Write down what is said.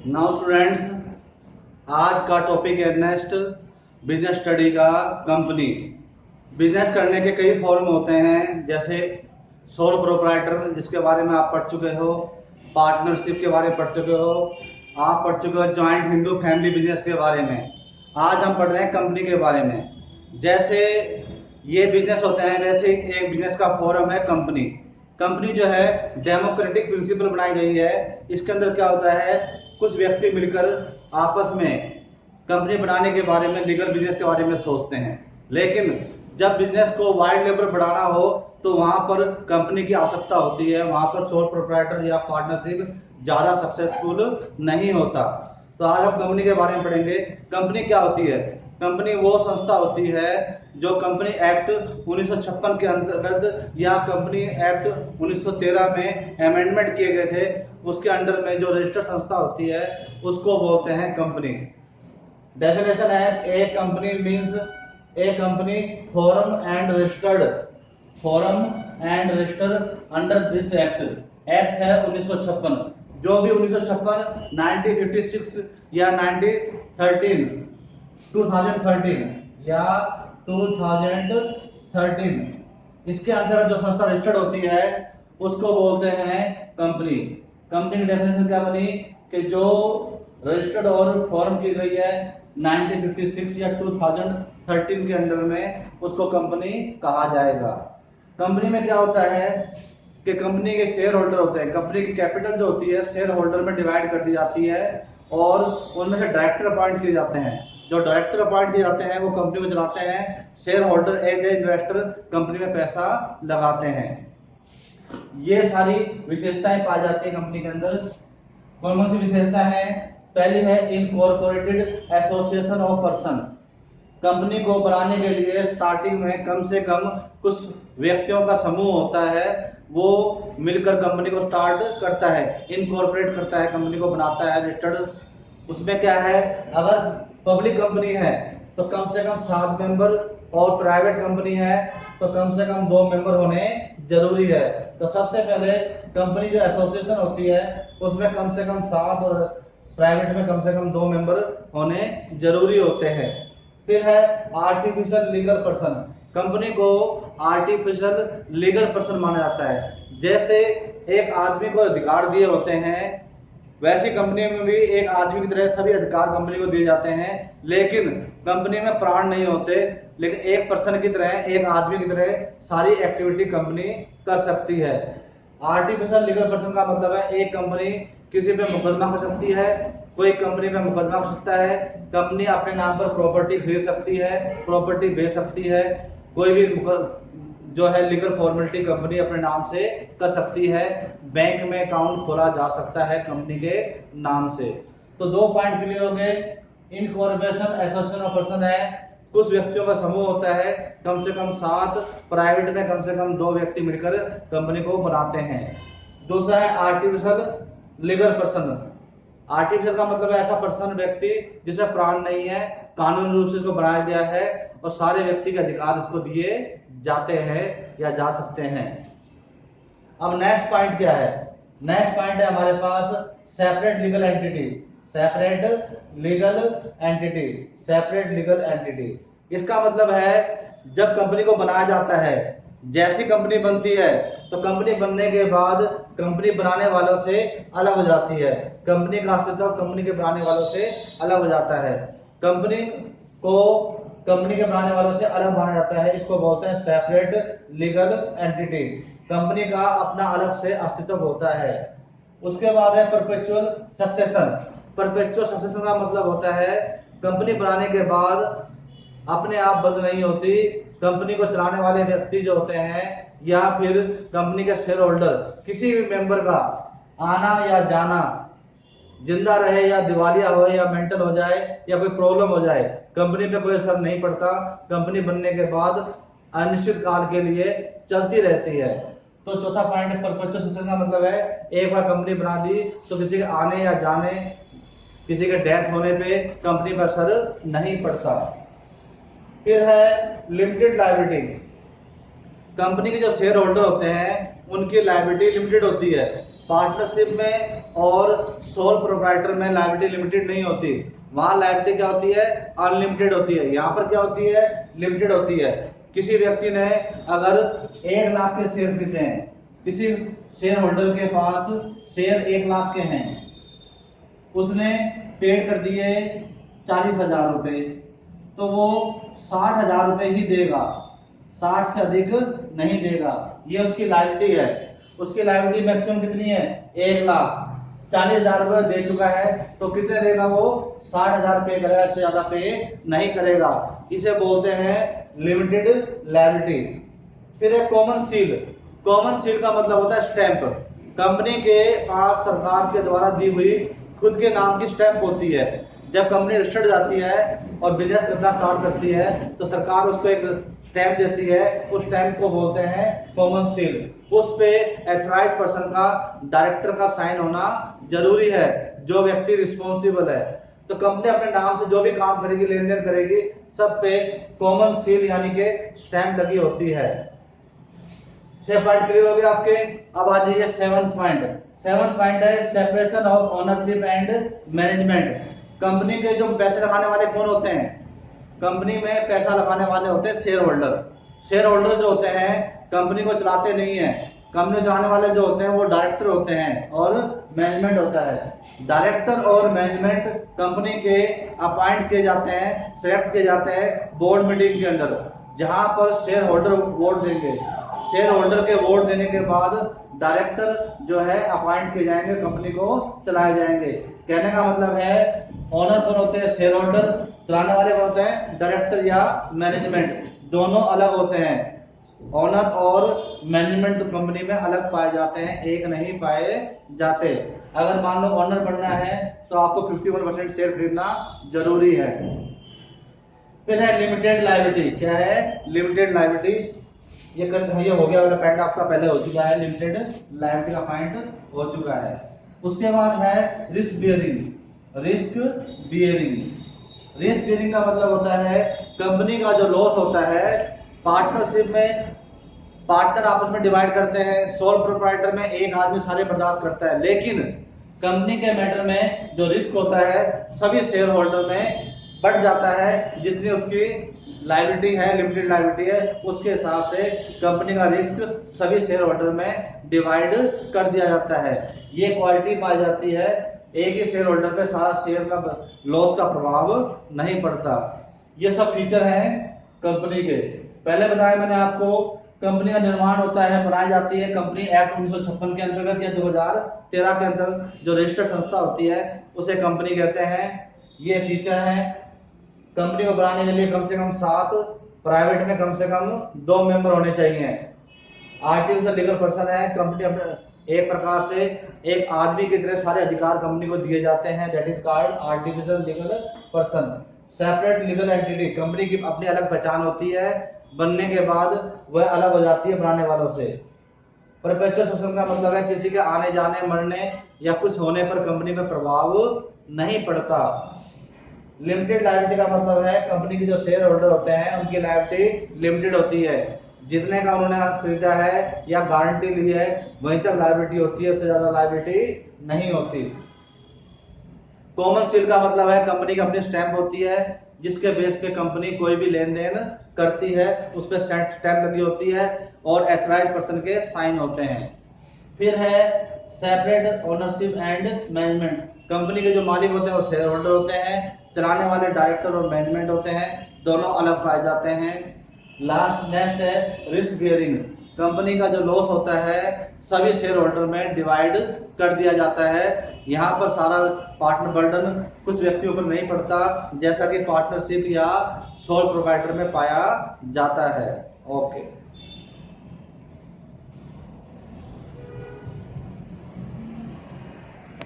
Now students, आज का topic है नेक्स्ट बिजनेस स्टडी का कंपनी। बिजनेस करने के कई फॉर्म होते हैं, जैसे सोल प्रोप्राइटर जिसके बारे में आप पढ़ चुके हो, पार्टनरशिप के बारे में पढ़ चुके हो, आप पढ़ चुके हो जॉइंट हिंदू फैमिली बिजनेस के बारे में। आज हम पढ़ रहे हैं कंपनी के बारे में। जैसे ये बिजनेस होते हैं वैसे एक बिजनेस का फॉर्म है कंपनी। कंपनी जो है डेमोक्रेटिक प्रिंसिपल बनाई गई है। इसके अंदर क्या होता है, कुछ व्यक्ति मिलकर आपस में कंपनी बनाने के बारे में, लीगल बिजनेस के बारे में सोचते हैं। लेकिन जब बिजनेस को वाइड लेवल बढ़ाना हो तो वहां पर कंपनी की आवश्यकता होती है। वहां पर सोल प्रोप्राइटर या पार्टनरशिप ज्यादा सक्सेसफुल नहीं होता। तो आज हम कंपनी के बारे में पढ़ेंगे। कंपनी क्या होती है? कंपनी वो संस्था होती है जो कंपनी एक्ट 1956 के अंतर्गत या कंपनी एक्ट 1913 में अमेंडमेंट किए गए थे, उसके अंडर में जो रजिस्टर्ड संस्था होती है उसको बोलते हैं कंपनी। डेफिनेशन है, a company means a company form and registered under this act. Act है 1956। जो भी 1956, 1956 या 2013 या 2013, इसके अंदर जो संस्था रजिस्टर्ड होती है उसको बोलते हैं कंपनी। कंपनी की डेफिनेशन क्या बनी कि जो रजिस्टर्ड और फॉर्म की गई है 1956 या 2013 के अंडर में, उसको कंपनी कहा जाएगा। कंपनी में क्या होता है कि कंपनी के शेयर होल्डर होते हैं। कंपनी की कैपिटल जो होती है शेयर होल्डर में डिवाइड कर दी जाती है और उनमें से डायरेक्टर अपॉइंट किए जाते हैं। जो डायरेक्टर अपॉइंट किए जाते हैं वो कंपनी को चलाते हैं। Share holder as a investor company में पैसा लगाते हैं। ये सारी विशेषताएं पाई जाती है कंपनी के अंदर। कौन कौन सी विशेषता है? पहली है incorporated association of person. Company को बनाने के लिए स्टार्टिंग में कम से कम कुछ व्यक्तियों का समूह होता है, वो मिलकर कंपनी को स्टार्ट करता है, इनकॉर्पोरेट करता है, कंपनी को बनाता है रजिस्टर्ड। उसमें क्या है, अगर पब्लिक कंपनी है तो कम से कम 7 मेंबर और प्राइवेट कंपनी है तो कम से कम 2 मेंबर होने जरूरी है। तो सबसे पहले कंपनी जो एसोसिएशन होती है उसमें कम से कम 7 और प्राइवेट में कम से कम 2 मेंबर होने जरूरी होते हैं। फिर है आर्टिफिशियल लीगल पर्सन। कंपनी को आर्टिफिशियल लीगल पर्सन माना जाता है। जैसे एक आदमी को अधिकार दिए होते हैं वैसे कंपनी में भी एक आदमी की तरह सभी अधिकार कंपनी को दिए जाते हैं, लेकिन कंपनी में प्राण नहीं होते। लेकिन एक पर्सन की तरह, एक आदमी की तरह सारी एक्टिविटी कंपनी कर सकती है। आर्टिफिशियल लीगल पर्सन का मतलब है एक कंपनी किसी पे मुकदमा कर सकती है, कोई कंपनी पे मुकदमा कर सकता है, कंपनी अपने नाम पर प्रॉपर्टी खरीद सकती है, प्रॉपर्टी बेच सकती है, कोई भी जो है लीगल फॉर्मेलिटी कंपनी अपने नाम से कर सकती है, बैंक में अकाउंट खोला जा सकता है कंपनी के नाम से। तो 2 पॉइंट क्लियर हो गए। इनकॉर्पोरेशन एसोसिएशन ऑफ पर्सन है, कुछ व्यक्तियों का समूह होता है, कम से कम 7, प्राइवेट में कम से कम 2 व्यक्ति मिलकर कंपनी को बनाते हैं। दूसरा है आर्टिफिशियल लीगल पर्सन। आर्टिफिशियल का मतलब है ऐसा पर्सन, व्यक्ति जिसमें प्राण नहीं है, कानूनी रूप से इसको बनाया गया है और सारे व्यक्ति के अधिकार इसको दिए जाते हैं या जा सकते हैं। अब नेक्स्ट पॉइंट क्या है? नेक्स्ट पॉइंट है हमारे पास separate legal entity. Separate legal entity इसका मतलब है जब कंपनी को बनाया जाता है, जैसी कंपनी बनती है तो कंपनी बनने के बाद कंपनी बनाने वालों से अलग हो जाती है। कंपनी का अस्तित्व कंपनी के बनाने वालों से अलग हो जाता है। कंपनी को कंपनी के बनाने वालों से अलग माना जाता है, इसको बोलते हैं सेपरेट लीगल एंटिटी। कंपनी का अपना अलग से अस्तित्व होता है। उसके बाद है परपेचुअल सक्सेशन। परपेचुअल सक्सेशन का मतलब होता है कंपनी बनाने के बाद अपने आप बंद नहीं होती। कंपनी को चलाने वाले व्यक्ति जो होते हैं या फिर कंपनी के शेयर होल्डर, किसी भी मेंबर का आना या जाना, जिंदा रहे या दिवालिया हो या मेंटल हो जाए या कोई प्रॉब्लम हो जाए, कंपनी पे कोई असर नहीं पड़ता। कंपनी बनने के बाद अनिश्चित काल के लिए चलती रहती है। तो चौथा पॉइंट है परपेचुअल सक्सेशन का मतलब है एक बार कंपनी बना दी तो किसी के आने या जाने, किसी के डेथ होने पे कंपनी पर असर नहीं पड़ता। फिर है लिमिटेड लायबिलिटी। कंपनी के जो शेयर होल्डर होते हैं उनकी लायबिलिटी लिमिटेड होती है। पार्टनरशिप में और सोल प्रोप्राइटर में लायबिलिटी लिमिटेड नहीं होती। वहां लायबिलिटी क्या होती है? अनलिमिटेड होती है। यहाँ पर क्या होती है? लिमिटेड होती है। किसी व्यक्ति ने अगर 1 लाख के शेयर खरीदे हैं, किसी शेयर होल्डर के पास शेयर 1 लाख के हैं, उसने पेड कर दिए 40,000 रुपए, तो वो 60,000 रुपए ही देगा, 60 से अधिक नहीं देगा। ये उसकी लायबिलिटी है। उसकी लायबिलिटी मैक्सिमम कितनी है? 1 लाख। 40,000 रुपए दे चुका है तो कितने देगा वो? 60,000 पे करेगा, इससे ज्यादा पे नहीं करेगा। इसे बोलते हैं लिमिटेड लायबिलिटी। फिर एक कॉमन सील। कॉमन सील का मतलब होता है स्टैंप। कंपनी के पास सरकार के द्वारा दी हुई खुद के नाम की स्टैंप होती है। जब कंपनी रजिस्टर्ड जाती है और बिजनेस करना स्टार्ट करती है तो सरकार उसको एक स्टैंप देती है। उस स्टैंप को बोलते हैं कॉमन सील। उस पे ऑथराइज्ड पर्सन का, डायरेक्टर का साइन होना जरूरी है, जो व्यक्ति रिस्पॉन्सिबल है। तो कंपनी अपने नाम से जो भी काम करेगी, लेन देन करेगी, सब पे कॉमन सील यानी कि स्टैंप लगी होती है। 6 पॉइंट क्लियर हो गए आपके। अब आ जाइए 7th पॉइंट। 7th पॉइंट है separation of ownership and management. Company के जो पैसे लगाने वाले कौन होते हैं? कंपनी में पैसा लगाने वाले होते हैं शेयर होल्डर। शेयर होल्डर जो होते हैं कंपनी को चलाते नहीं है। कंपनी चलाने वाले जो होते हैं वो डायरेक्टर होते हैं और मैनेजमेंट होता है। डायरेक्टर और मैनेजमेंट कंपनी के अपॉइंट किए जाते हैं, सेलेक्ट किए जाते हैं बोर्ड मीटिंग के अंदर, जहां पर शेयर होल्डर वोट देंगे। शेयर होल्डर के वोट देने के बाद डायरेक्टर जो है अपॉइंट किए जाएंगे, कंपनी को चलाए जाएंगे। कहने का मतलब है ओनर कौन होते हैं? Share holder. चलाने वाले कौन होते हैं? डायरेक्टर या मैनेजमेंट। दोनों अलग होते हैं। ओनर और मैनेजमेंट कंपनी में अलग पाए जाते हैं, एक नहीं पाए जाते। अगर मान लो ओनर बनना है तो आपको 51% शेयर खरीदना जरूरी है। फिर है लिमिटेड लायबिलिटी। क्या है? Limited liability. ये हो गया वाला पॉइंट आपका पहले हो चुका है, लिमिटेड लायबिलिटी का पॉइंट हो चुका है। उसके बाद है risk bearing. Risk bearing. Risk bearing का मतलब होता है कंपनी का जो लॉस होता है, पार्टनरशिप में पार्टनर आपस में डिवाइड करते हैं। सोल प्रोप्राइटर में एक आदमी सारे बर्दाश्त करता है, लेकिन कंपनी के मैटर में जो रिस्क होता है सभी शेयर होल्डर में बढ़ जाता है। जितनी उसकी लायबिलिटी है, लिमिटेड लायबिलिटी है, उसके हिसाब से कंपनी का रिस्क सभी शेयर होल्डर में डिवाइड कर दिया जाता है। ये क्वालिटी पाई जाती है, एक ही शेयर होल्डर पे सारा शेयर का लॉस का प्रभाव नहीं पड़ता। ये सब फीचर हैं कंपनी के। पहले बताया मैंने आपको, कंपनी का निर्माण होता है, बनाई जाती है कंपनी एक्ट 1956 के अंतर्गत या 2013 के अंतर्गत जो रजिस्टर्ड संस्था होती है उसे कंपनी कहते हैं। ये फीचर है। कंपनी को बनाने के लिए कम से कम 7, प्राइवेट में कम से कम 2 मेंबर होने चाहिए। आर्टिफिशियल लीगल पर्सन है। कंपनी अपने एक प्रकार से एक आदमी की तरह सारे अधिकार कंपनी को दिए जाते हैं। That is called artificial legal person. Separate legal entity. Company की अपनी अलग पहचान होती है, बनने के बाद वह अलग हो जाती है बनाने वालों से। परपेचुअल सब्सक्रिप्शन का मतलब है किसी के आने जाने, मरने या कुछ होने पर कंपनी पर प्रभाव नहीं पड़ता। लिमिटेड लायबिलिटी का मतलब है कंपनी के जो शेयर होल्डर होते हैं उनकी लायबिलिटी लिमिटेड होती है। जितने का उन्होंने अंश खरीदा है या गारंटी ली है वहीं तक लायबिलिटी होती है, उससे ज्यादा लायबिलिटी नहीं होती। कॉमन सील का मतलब है कंपनी की अपनी स्टैंप होती है, जिसके बेस पे कंपनी कोई भी लेन देन करती है, उस पर स्टैंप लगी होती है और ऑथराइज्ड पर्सन के साइन होते हैं। फिर है separate ownership and management. Company के जो मालिक होते हैं वो शेयर होल्डर होते हैं, चलाने वाले डायरेक्टर और मैनेजमेंट होते हैं, दोनों अलग पाए जाते हैं। नेक्स्ट है रिस्क बियरिंग। कंपनी का जो लॉस होता है सभी शेयर होल्डर में डिवाइड कर दिया जाता है। यहाँ पर सारा पार्टनर बर्डन कुछ व्यक्तियों पर नहीं पड़ता, जैसा कि पार्टनरशिप या सोल प्रोप्राइटर में पाया जाता है। ओके।